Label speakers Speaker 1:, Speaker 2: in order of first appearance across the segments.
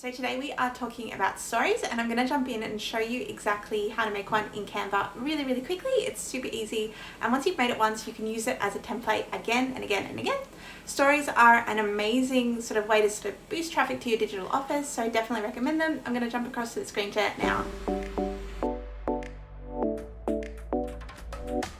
Speaker 1: So today we are talking about stories, and I'm going to jump in and show you exactly how to make one in Canva really quickly. It's super easy, and once you've made it once you can use it as a template again and again and again. Stories are an amazing sort of way to sort of boost traffic to your digital office, so definitely recommend them. I'm going to jump across to the screen share now.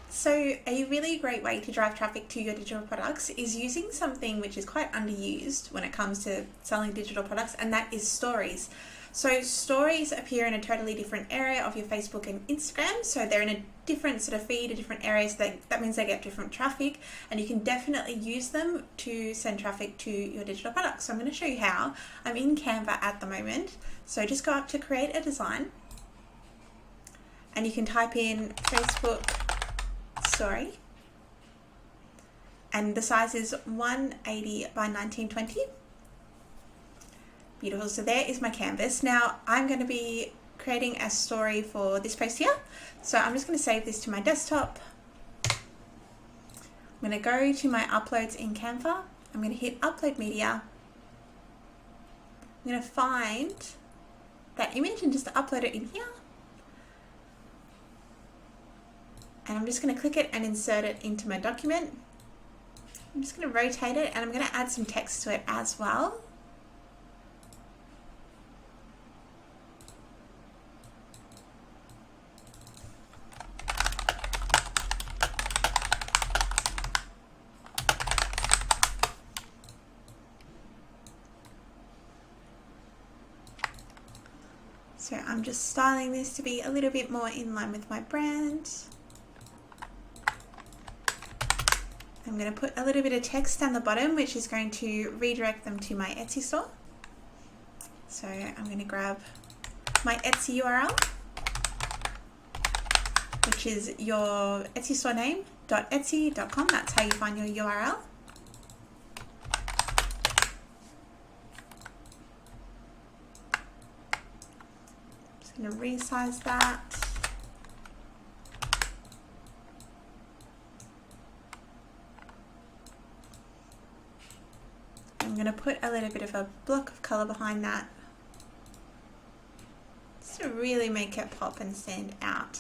Speaker 1: So a really great way to drive traffic to your digital products is using something which is quite underused when it comes to selling digital products, and that is stories. So stories appear in a totally different area of your Facebook and Instagram. So they're in a different sort of feed, a different areas. That means they get different traffic, and you can definitely use them to send traffic to your digital products. So I'm going to show you how. I'm in Canva at the moment. So just go up to create a design, and you can type in Facebook story, and the size is 180 by 1920. Beautiful. So there is my canvas. Now I'm going to be creating a story for this post here, so I'm just going to save this to my desktop. I'm going to go to my uploads in Canva. I'm going to hit upload media. I'm going to find that image and just upload it in here. And I'm just going to click it and insert it into my document. I'm just going to rotate it, and I'm going to add some text to it as well. So I'm just styling this to be a little bit more in line with my brand. I'm going to put a little bit of text down the bottom, which is going to redirect them to my Etsy store. So I'm going to grab my Etsy URL, which is your Etsy store name, .etsy.com. That's how you find your URL. Just going to resize that. I'm going to put a little bit of a block of colour behind that, just to really make it pop and stand out.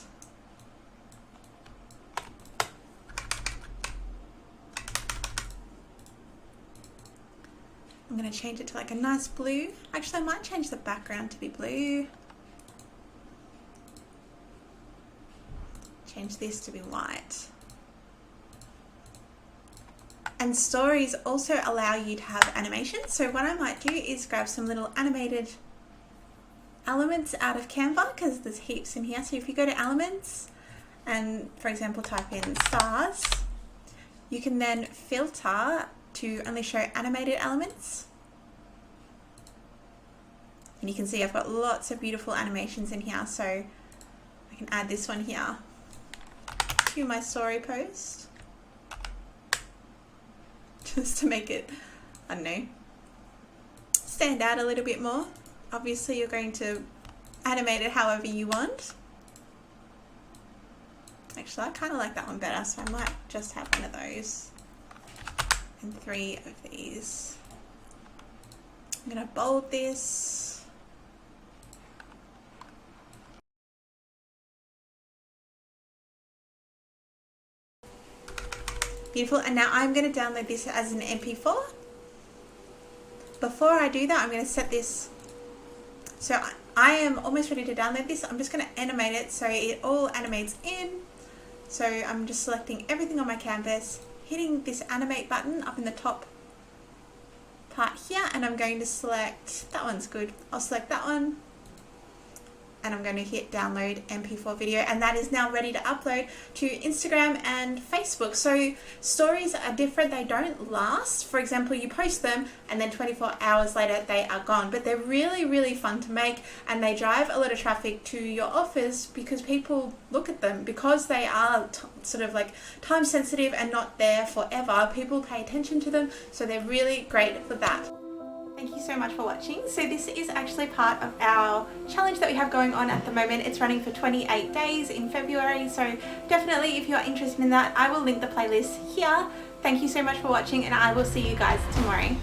Speaker 1: I'm going to change it to like a nice blue. Actually, I might change the background to be blue. Change this to be white. And stories also allow you to have animations. So what I might do is grab some little animated elements out of Canva, because there's heaps in here. So if you go to elements and, for example, type in stars, you can then filter to only show animated elements. And you can see I've got lots of beautiful animations in here. So I can add this one here to my story post, just to make it, I don't know, stand out a little bit more. Obviously you're going to animate it however you want. Actually, I kind of like that one better, so I might just have one of those and 3 of these. I'm going to bold this. Beautiful. And now I'm going to download this as an MP4. Before I do that, I'm going to set this. So I am almost ready to download this. I'm just going to animate it so it all animates in. So I'm just selecting everything on my canvas, hitting this animate button up in the top part here, and I'm going to select, that one's good. I'll select that one. And I'm going to hit download MP4 video, and that is now ready to upload to Instagram and Facebook. So stories are different. They don't last. For example, you post them and then 24 hours later they are gone, but they're really fun to make, and they drive a lot of traffic to your office because people look at them, because they are sort of like time sensitive and not there forever. People pay attention to them, so they're really great for that. Thank you so much for watching. So this is actually part of our challenge that we have going on at the moment. It's running for 28 days in February, so definitely if you're interested in that, I will link the playlist here. Thank you so much for watching, and I will see you guys tomorrow.